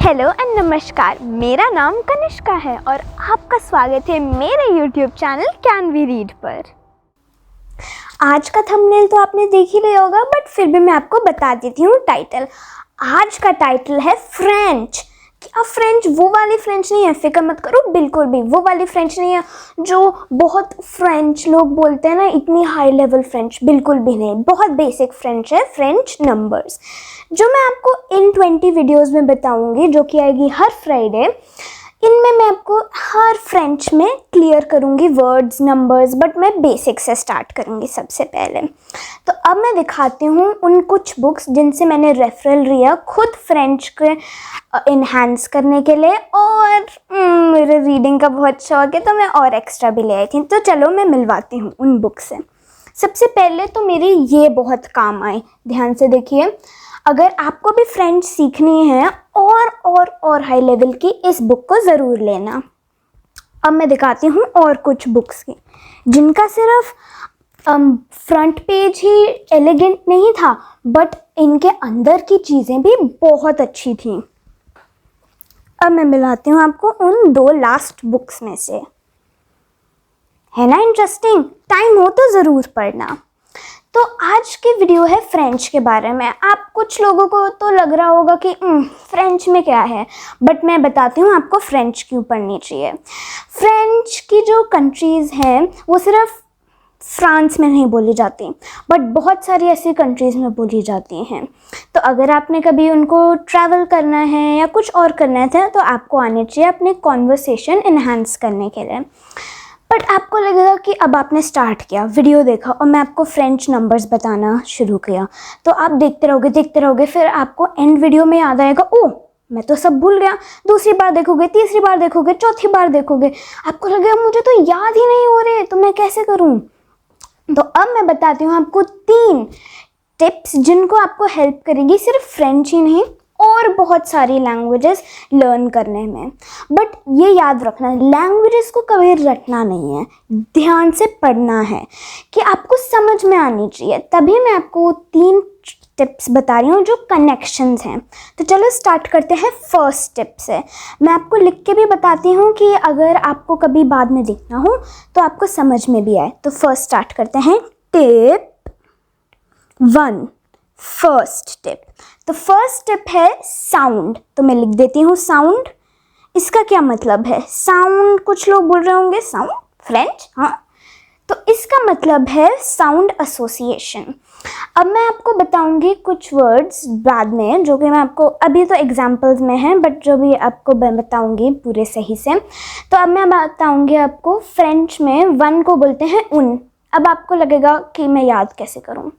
Hello and नमस्कार, मेरा नाम कनिष्का है और आपका स्वागत है मेरे YouTube channel can we read पर। आज का थंबनेल तो आपने देख ही लिया होगा, बट फिर भी मैं आपको बता देती हूँ टाइटल। आज का टाइटल है फ्रेंच। क्या फ्रेंच? वो वाली फ्रेंच नहीं है, फिक्र मत करो, बिल्कुल भी वो वाली फ्रेंच नहीं है जो बहुत फ्रेंच लोग बोलते हैं ना, इतनी हाई लेवल फ्रेंच बिल्कुल भी नहीं। बहुत बेसिक फ्रेंच है, फ्रेंच नंबर्स, जो मैं आपको इन 20 वीडियोस में बताऊंगी, जो कि आएगी हर फ्राइडे। इनमें मैं आपको हर फ्रेंच में क्लियर करूंगी वर्ड्स, नंबर्स, बट मैं बेसिक से स्टार्ट करूंगी सबसे पहले। तो अब मैं दिखाती हूँ उन कुछ बुक्स जिनसे मैंने रेफरल लिया खुद फ्रेंच के इन्हांस करने के लिए, और मेरे रीडिंग का बहुत शौक है तो मैं और एक्स्ट्रा भी ले आई थी। तो चलो मैं मिलवाती हूँ उन बुक से। सबसे पहले तो मेरी ये बहुत काम आई, ध्यान से देखिए। अगर आपको भी फ्रेंच सीखनी है और हाई लेवल की, इस बुक को ज़रूर लेना। अब मैं दिखाती हूँ और कुछ बुक्स की जिनका सिर्फ फ्रंट पेज ही एलिगेंट नहीं था, बट इनके अंदर की चीज़ें भी बहुत अच्छी थी। अब मैं मिलाती हूँ आपको उन दो लास्ट बुक्स में से। है ना इंटरेस्टिंग? टाइम हो तो ज़रूर पढ़ना। तो आज की वीडियो है फ्रेंच के बारे में। आप कुछ लोगों को तो लग रहा होगा कि फ्रेंच में क्या है, बट मैं बताती हूँ आपको फ्रेंच क्यों पढ़नी चाहिए। फ्रेंच की जो कंट्रीज़ हैं वो सिर्फ फ्रांस में नहीं बोली जाती, बट बहुत सारी ऐसी कंट्रीज़ में बोली जाती हैं। तो अगर आपने कभी उनको ट्रैवल करना है या कुछ और करना है तो आपको आने चाहिए अपने कॉन्वर्सेशन इन्हांस करने के लिए। बट आपको लगेगा कि अब आपने स्टार्ट किया, वीडियो देखा और मैं आपको फ्रेंच नंबर्स बताना शुरू किया, तो आप देखते रहोगे, फिर आपको एंड वीडियो में याद आएगा, ओह मैं तो सब भूल गया। दूसरी बार देखोगे, तीसरी बार देखोगे, चौथी बार देखोगे, आपको लगेगा मुझे तो याद ही नहीं हो रहे, तो मैं कैसे करूं? तो अब मैं बताती हूँ आपको 3 टिप्स जिनको आपको हेल्प करेगी सिर्फ फ्रेंच ही नहीं और बहुत सारी लैंग्वेजेस लर्न करने में। बट ये याद रखना, लैंग्वेजेस को कभी रटना नहीं है, ध्यान से पढ़ना है कि आपको समझ में आनी चाहिए। तभी मैं आपको 3 टिप्स बता रही हूँ जो कनेक्शंस हैं। तो चलो स्टार्ट करते हैं फर्स्ट टिप से। मैं आपको लिख के भी बताती हूँ कि अगर आपको कभी बाद में देखना हो तो आपको समझ में भी आए। तो फर्स्ट स्टार्ट करते हैं। Tip 1, first tip. तो फर्स्ट टिप है साउंड। तो मैं लिख देती हूँ साउंड। इसका क्या मतलब है? साउंड, कुछ लोग बोल रहे होंगे साउंड फ्रेंच, हाँ, तो इसका मतलब है साउंड एसोसिएशन। अब मैं आपको बताऊंगी कुछ वर्ड्स बाद में, जो कि मैं आपको अभी तो एग्जांपल्स में हैं, बट जो भी आपको मैं बताऊंगी पूरे सही से। तो अब मैं बताऊंगी आपको फ्रेंच में 1 को बोलते हैं उन। अब आपको लगेगा कि मैं याद कैसे करूं,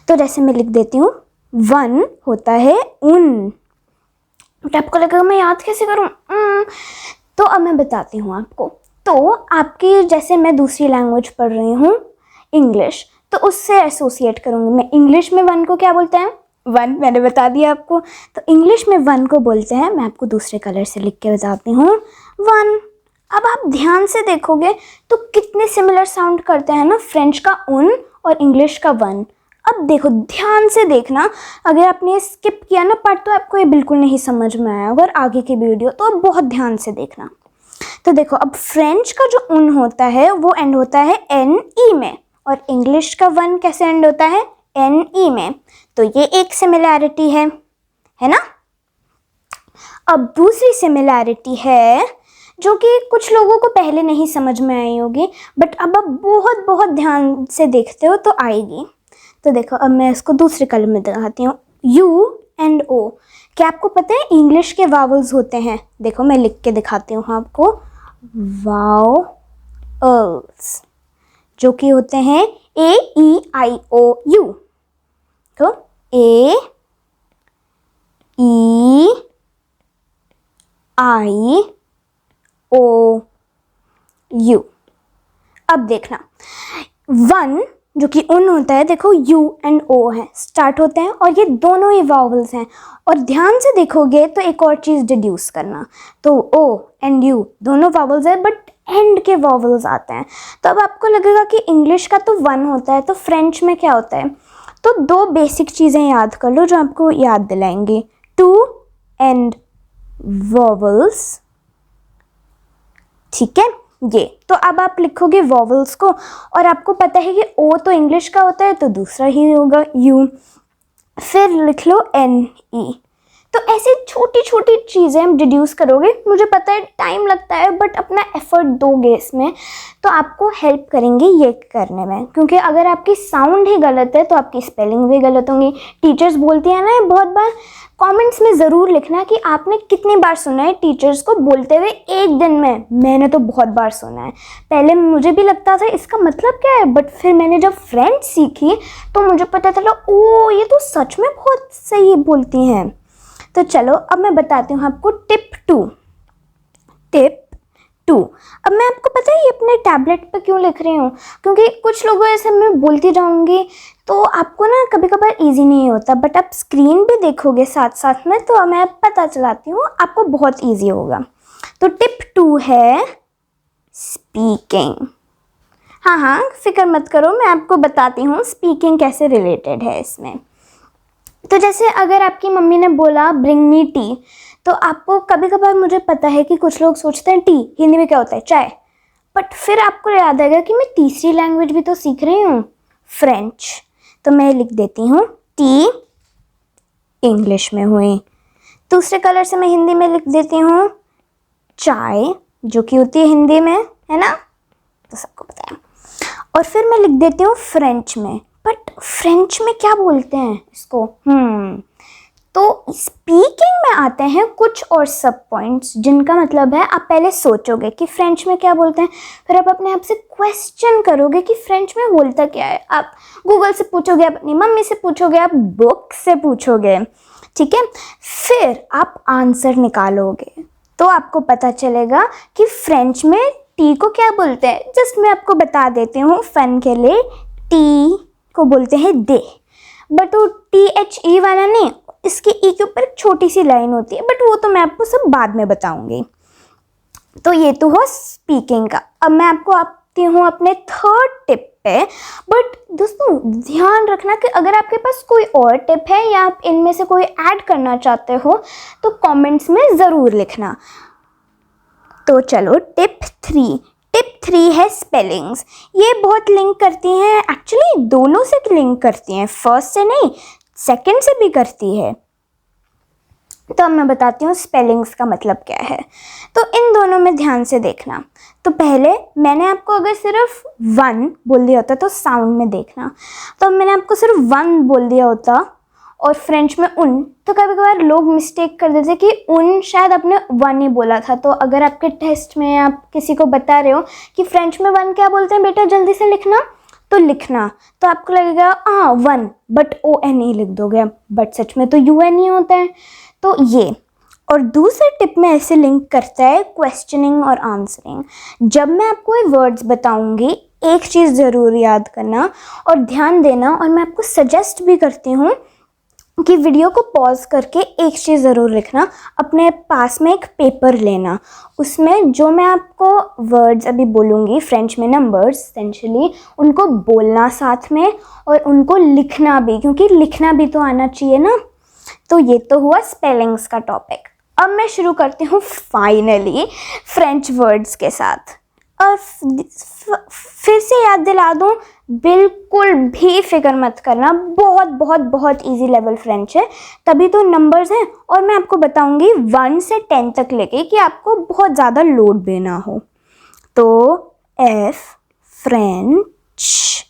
तो जैसे मैं लिख देती हूँ 1 होता है उन, तो आपको लगेगा मैं याद कैसे करूं? तो अब मैं बताती हूँ आपको। तो आपकी, जैसे मैं दूसरी लैंग्वेज पढ़ रही हूँ इंग्लिश, तो उससे एसोसिएट करूँगी मैं। इंग्लिश में 1 को क्या बोलते हैं? 1 मैंने बता दिया आपको। तो इंग्लिश में 1 को बोलते हैं, मैं आपको दूसरे कलर से लिख के बताती हूँ, 1। अब आप ध्यान से देखोगे तो कितने सिमिलर साउंड करते हैं ना, फ्रेंच का उन और इंग्लिश का 1। अब देखो, ध्यान से देखना, अगर आपने स्किप किया ना पार्ट तो आपको ये बिल्कुल नहीं समझ में आया, अगर आगे की वीडियो तो आप बहुत ध्यान से देखना। तो देखो, अब फ्रेंच का जो उन होता है वो एंड होता है NE में, और इंग्लिश का 1 कैसे एंड होता है? NE में। तो ये एक सिमिलैरिटी है ना। अब दूसरी सिमिलैरिटी है जो कि कुछ लोगों को पहले नहीं समझ में आई होगी, बट अब आप बहुत बहुत ध्यान से देखते हो तो आएगी। तो देखो, अब मैं इसको दूसरे कलर में दिखाती हूँ, U and O। क्या आपको पता है इंग्लिश के वावल्स होते हैं? देखो मैं लिख के दिखाती हूँ आपको, वावल्स जो कि होते हैं AEIOU। तो AEIOU। अब देखना, 1 जो कि उन होता है, देखो U and O है, स्टार्ट होते हैं, और ये दोनों ही वावल्स हैं। और ध्यान से देखोगे तो एक और चीज़ डिड्यूस करना, तो O and U दोनों वावल्स है, बट एंड के वावल्स आते हैं। तो अब आपको लगेगा कि इंग्लिश का तो 1 होता है, तो फ्रेंच में क्या होता है? तो 2 बेसिक चीज़ें याद कर लो जो आपको याद दिलाएंगी, टू एंड वॉवल्स, ठीक है। ये तो अब आप लिखोगे वॉवल्स को, और आपको पता है कि ओ तो इंग्लिश का होता है तो दूसरा ही होगा यू, फिर लिख लो एन ई। तो ऐसे छोटी छोटी चीज़ें हम डिड्यूस करोगे, मुझे पता है टाइम लगता है बट अपना एफर्ट दोगे इसमें तो आपको हेल्प करेंगे ये करने में, क्योंकि अगर आपकी साउंड ही गलत है तो आपकी स्पेलिंग भी गलत होंगी। टीचर्स बोलती हैं ना बहुत बार, कमेंट्स में ज़रूर लिखना कि आपने कितनी बार सुना है टीचर्स को बोलते हुए एक दिन में। मैंने तो बहुत बार सुना है, पहले मुझे भी लगता था इसका मतलब क्या है, बट फिर मैंने जब फ्रेंच सीखी तो मुझे पता चला ओ ये तो सच में बहुत सही बोलती हैं। तो चलो अब मैं बताती हूँ आपको टिप 2। अब मैं आपको पता है ये अपने टैबलेट पे क्यों लिख रही हूँ, क्योंकि कुछ लोगों ऐसे मैं बोलती जाऊँगी तो आपको ना कभी कभार ईजी नहीं होता, बट आप स्क्रीन भी देखोगे साथ साथ में तो मैं पता चलाती हूँ आपको बहुत ईजी होगा। तो टिप 2 है स्पीकिंग। हाँ फिक्र मत करो, मैं आपको बताती हूँ स्पीकिंग कैसे रिलेटेड है इसमें। तो जैसे अगर आपकी मम्मी ने बोला ब्रिंग मी टी, तो आपको कभी कभार, मुझे पता है कि कुछ लोग सोचते हैं टी हिंदी में क्या होता है, चाय, बट फिर आपको याद आएगा कि मैं तीसरी लैंग्वेज भी तो सीख रही हूँ, फ्रेंच। तो मैं लिख देती हूँ टी इंग्लिश में हुई, दूसरे कलर से मैं हिंदी में लिख देती हूँ चाय, जो कि होती है हिंदी में, है ना, तो सबको पता है। और फिर मैं लिख देती हूँ फ्रेंच में, बट फ्रेंच में क्या बोलते हैं इसको, तो स्पीकिंग में आते हैं कुछ और सब पॉइंट्स जिनका मतलब है आप पहले सोचोगे कि फ्रेंच में क्या बोलते हैं, फिर आप अपने आप से क्वेश्चन करोगे कि फ्रेंच में बोलता क्या है। आप गूगल से पूछोगे, आप अपनी मम्मी से पूछोगे, आप बुक से पूछोगे, ठीक है। फिर आप आंसर निकालोगे तो आपको पता चलेगा कि फ्रेंच में टी को क्या बोलते हैं। जस्ट मैं आपको बता देती हूँ फन के लिए, टी को बोलते हैं दे, बट वो THE वाला नहीं, इसकी ई के ऊपर एक छोटी सी लाइन होती है, बट वो तो मैं आपको सब बाद में बताऊंगी। तो ये तो हुआ स्पीकिंग का। अब मैं आपको आती हूँ अपने थर्ड टिप पे, बट दोस्तों ध्यान रखना कि अगर आपके पास कोई और टिप है या आप इनमें से कोई ऐड करना चाहते हो तो कमेंट्स में ज़रूर लिखना। तो चलो टिप 3 है स्पेलिंग्स। ये बहुत लिंक करती हैं, एक्चुअली दोनों से लिंक करती हैं, फर्स्ट से नहीं सेकंड से भी करती है। तो अब मैं बताती हूँ स्पेलिंग्स का मतलब क्या है। तो इन दोनों में ध्यान से देखना। तो पहले मैंने आपको अगर सिर्फ 1 बोल दिया होता तो साउंड में देखना, तो अब मैंने आपको सिर्फ 1 बोल दिया होता और फ्रेंच में उन, तो कभी कभार लोग मिस्टेक कर देते कि उन शायद आपने 1 ही बोला था। तो अगर आपके टेस्ट में आप किसी को बता रहे हो कि फ्रेंच में 1 क्या बोलते हैं बेटा जल्दी से लिखना, तो लिखना, तो आपको लगेगा 1 बट ON ही लिख दोगे, बट सच में तो UN ही होता है। तो ये, और दूसरे टिप में ऐसे लिंक करता है क्वेश्चनिंग और आंसरिंग। जब मैं आपको ये वर्ड्स बताऊंगी एक चीज़ ज़रूर याद करना और ध्यान देना, और मैं आपको सजेस्ट भी करती हूँ कि वीडियो को पॉज करके एक चीज़ ज़रूर लिखना, अपने पास में एक पेपर लेना, उसमें जो मैं आपको वर्ड्स अभी बोलूँगी फ्रेंच में नंबर्स एसेंशियली, उनको बोलना साथ में और उनको लिखना भी, क्योंकि लिखना भी तो आना चाहिए ना। तो ये तो हुआ स्पेलिंग्स का टॉपिक। अब मैं शुरू करती हूँ फाइनली फ्रेंच वर्ड्स के साथ। और फिर से याद दिला दूँ, बिल्कुल भी फिक्र मत करना, बहुत बहुत बहुत इजी लेवल फ्रेंच है, तभी तो नंबर्स हैं। और मैं आपको बताऊंगी 1 से 10 तक लेके कि आपको बहुत ज़्यादा लोड भी ना हो। तो F फ्रेंच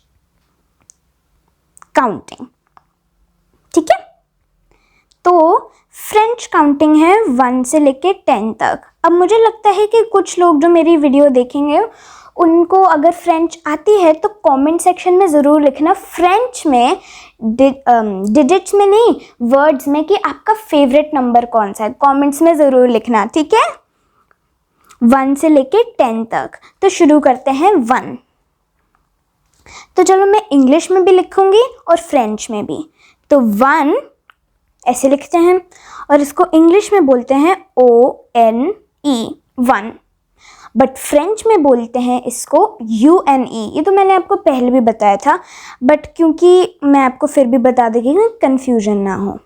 काउंटिंग, ठीक है। तो फ्रेंच काउंटिंग है 1 से लेके 10 तक। अब मुझे लगता है कि कुछ लोग जो मेरी वीडियो देखेंगे उनको अगर फ्रेंच आती है तो कमेंट सेक्शन में ज़रूर लिखना फ्रेंच में, डिजिट्स में नहीं, वर्ड्स में, कि आपका फेवरेट नंबर कौन सा है। कमेंट्स में ज़रूर लिखना, ठीक है, 1 से लेके 10 तक। तो शुरू करते हैं 1। तो चलो मैं इंग्लिश में भी लिखूंगी और फ्रेंच में भी। तो 1 ऐसे लिखते हैं, और इसको इंग्लिश में बोलते हैं ONE 1, बट फ्रेंच में बोलते हैं इसको UNE। ये तो मैंने आपको पहले भी बताया था, बट क्योंकि मैं आपको फिर भी बता दूँगी कि कंफ्यूजन ना हो।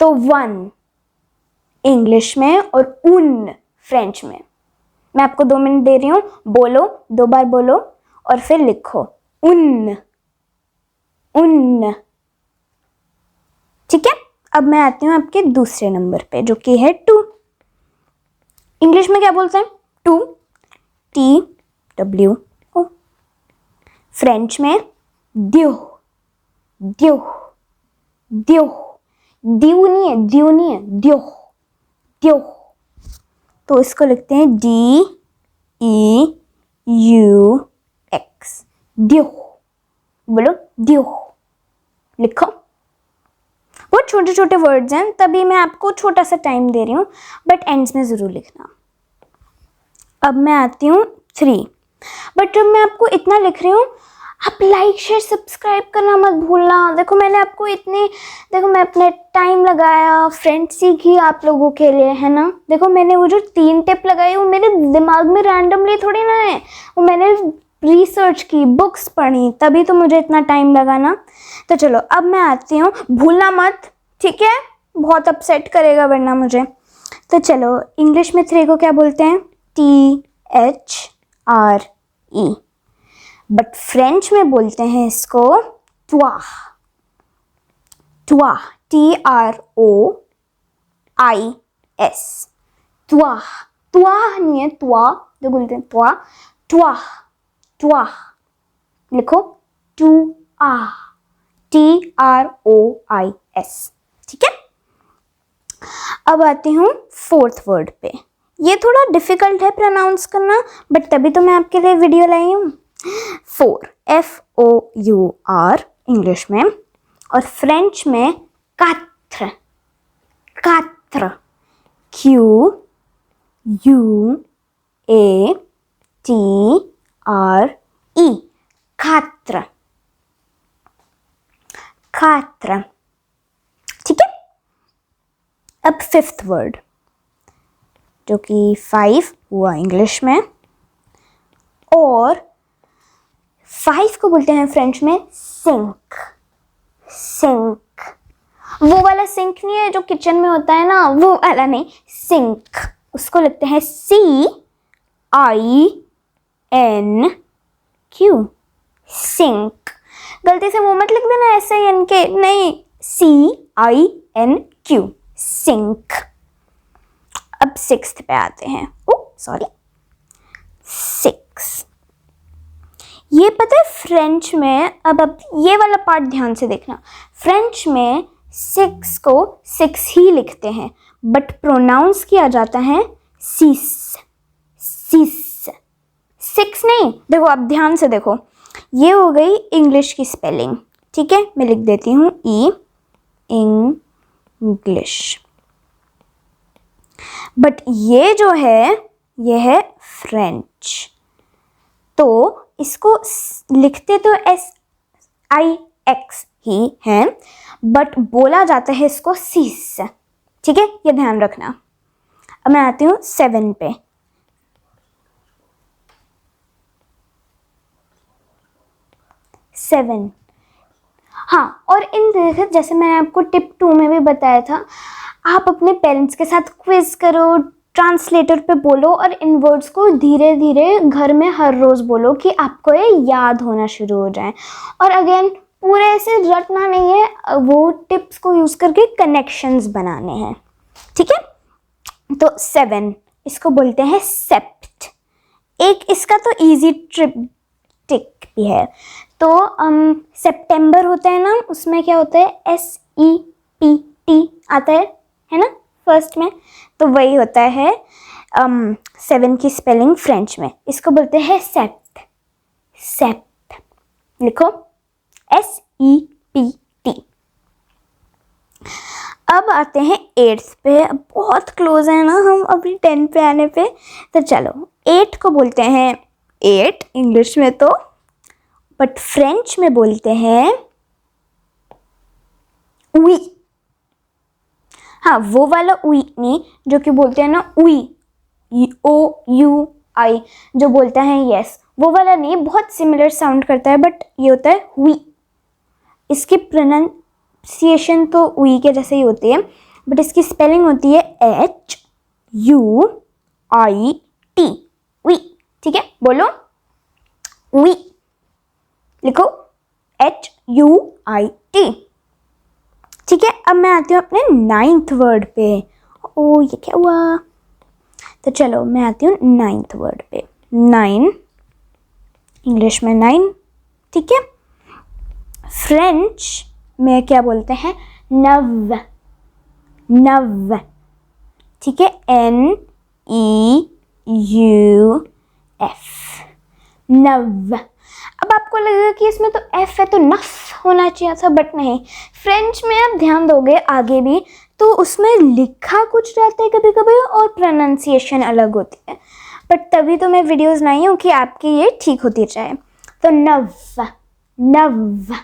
तो 1 इंग्लिश में और उन फ्रेंच में। मैं आपको 2 मिनट दे रही हूँ, बोलो, 2 बार बोलो और फिर लिखो उन, उन। ठीक है, अब मैं आती हूँ आपके दूसरे नंबर पे जो कि है टू। इंग्लिश में क्या बोलते हैं? To, TWO। फ्रेंच में द्यो, द्यो, द्यो। द्यू नहीं है, द्यू नहीं है, द्यो, द्यो। तो इसको लिखते हैं DEUX, द्यो। बोलो द्यो, लिखो। बहुत छोटे छोटे वर्ड्स हैं, तभी मैं आपको छोटा सा टाइम दे रही हूँ, बट एंड्स में ज़रूर लिखना। अब मैं आती हूँ 3। बट जब मैं आपको इतना लिख रही हूँ, आप लाइक शेयर सब्सक्राइब करना मत भूलना। देखो मैंने आपको मैं अपने टाइम लगाया, फ्रेंड सीखी आप लोगों के लिए, है ना। देखो मैंने वो जो 3 टिप लगाई वो मेरे दिमाग में रैंडमली थोड़ी ना है, वो मैंने रिसर्च की, बुक्स पढ़ी, तभी तो मुझे इतना टाइम लगा ना। तो चलो अब मैं आती हूँ, भूलना मत, ठीक है, बहुत अपसेट करेगा वरना मुझे। तो चलो इंग्लिश में 3 को क्या बोलते हैं? THRE। बट फ्रेंच में बोलते हैं इसको ट्वाह, ट्वाह, TROIS, ट्वाह। ट्वाह नहीं है, ट्वाह जो बोलते हैं, ट्वाह, ट्वाह, ट्वाह। लिखो टू आ, TROIS। ठीक है, अब आती हूँ 4th वर्ड पे। ये थोड़ा डिफिकल्ट है प्रोनाउंस करना, बट तभी तो मैं आपके लिए वीडियो लाई हूँ। 4, FOUR इंग्लिश में, और फ्रेंच में quatre, quatre, QUATRE, quatre, quatre। ठीक है, अब 5th वर्ड जो कि 5 हुआ इंग्लिश में, और 5 को बोलते हैं फ्रेंच में सिंक, सिंक। वो वाला सिंक नहीं है जो किचन में होता है ना, वो वाला नहीं, सिंक। उसको लिखते हैं CINQ, सिंक। गलती से वो मत लिख देना SINK, नहीं, CINQ, सिंक। अब 6th पे आते हैं, 6। ये पता है फ्रेंच में, अब ये वाला पार्ट ध्यान से देखना, फ्रेंच में 6 को 6 ही लिखते हैं, बट प्रोनाउंस किया जाता है सीस, सीस, 6 नहीं। देखो अब ध्यान से देखो, ये हो गई इंग्लिश की स्पेलिंग, ठीक है, मैं लिख देती हूँ E इंग्लिश। बट ये जो है ये है फ्रेंच, तो इसको लिखते तो SIX ही है, बट बोला जाता है इसको सीस, ठीक है, ये ध्यान रखना। अब मैं आती हूँ 7 पे। 7, हाँ, और इन जैसे मैंने आपको टिप 2 में भी बताया था, आप अपने पेरेंट्स के साथ क्विज करो, ट्रांसलेटर पे बोलो, और इन वर्ड्स को धीरे धीरे घर में हर रोज़ बोलो कि आपको ये याद होना शुरू हो जाए। और अगेन पूरे ऐसे रटना नहीं है, वो टिप्स को यूज़ करके कनेक्शंस बनाने हैं, ठीक है। तो 7 इसको बोलते हैं सेप्ट। एक इसका तो इजी ट्रिक भी है, तो सितंबर होता है ना, उसमें क्या होता है SEPT आता है ना फर्स्ट में, तो वही होता है 7 की स्पेलिंग फ्रेंच में, इसको बोलते हैं सेप्ट, सेप्ट। लिखो SEPT। अब आते हैं 8th पे, बहुत क्लोज है ना हम अभी 10 पे आने पे। तो चलो 8 को बोलते हैं 8 इंग्लिश में तो, बट फ्रेंच में बोलते हैं वी। हाँ, वो वाला वी नहीं जो कि बोलते हैं ना वी, OUI, जो बोलता है यस, वो वाला नहीं, बहुत सिमिलर साउंड करता है, बट ये होता है वी। इसकी प्रोनाउंसिएशन तो वी के जैसे ही होती है, बट इसकी स्पेलिंग होती है HUIT, वी, ठीक है, बोलो वी, लिखो HUIT, ठीक है। अब मैं आती हूँ अपने 9th वर्ड पे। ओ ये क्या हुआ, तो चलो मैं आती हूँ 9th वर्ड पे। 9, इंग्लिश में 9, ठीक है। फ्रेंच में क्या बोलते हैं, नव, नव, ठीक है, NEUF, नव। अब आपको लगेगा कि इसमें तो F है तो नफ होना चाहिए था, बट नहीं। फ्रेंच में आप ध्यान दोगे आगे भी तो उसमें लिखा कुछ रहता है कभी कभी और प्रोनाउंसिएशन अलग होती है, बट तभी तो मैं वीडियोस लाई हूँ कि आपकी ये ठीक होती जाए। तो नव, नव,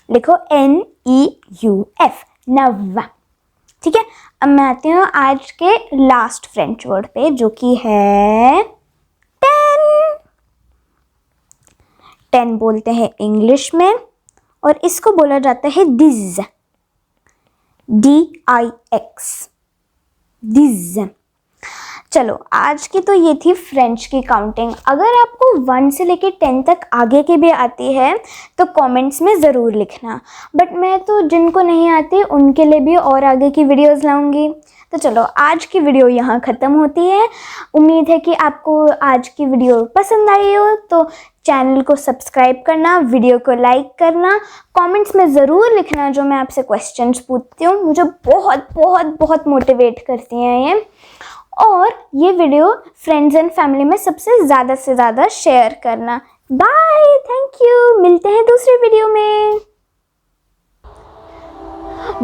लिखो NEUF, नव, ठीक है। अब मैं आती हूँ आज के लास्ट फ्रेंच वर्ड पे जो कि है 10। 10 बोलते हैं इंग्लिश में और इसको बोला जाता है दिस, DIX, दिस। चलो आज की तो ये थी फ्रेंच की काउंटिंग। अगर आपको 1 से लेकर 10 तक आगे की भी आती है तो कमेंट्स में ज़रूर लिखना, बट मैं तो जिनको नहीं आती उनके लिए भी और आगे की वीडियोस लाऊंगी। तो चलो आज की वीडियो यहाँ ख़त्म होती है। उम्मीद है कि आपको आज की वीडियो पसंद आई हो, तो चैनल को सब्सक्राइब करना, वीडियो को लाइक करना, कमेंट्स में ज़रूर लिखना जो मैं आपसे क्वेश्चंस पूछती हूँ, मुझे बहुत बहुत बहुत मोटिवेट करती हैं ये। और ये वीडियो फ्रेंड्स एंड फैमिली में सबसे ज़्यादा से ज़्यादा शेयर करना। बाय, थैंक यू, मिलते हैं दूसरी वीडियो में।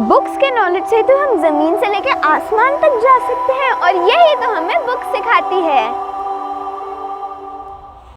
बुक्स के नॉलेज से तो हम ज़मीन से लेकर आसमान तक जा सकते हैं और यही तो हमें बुक सिखाती है।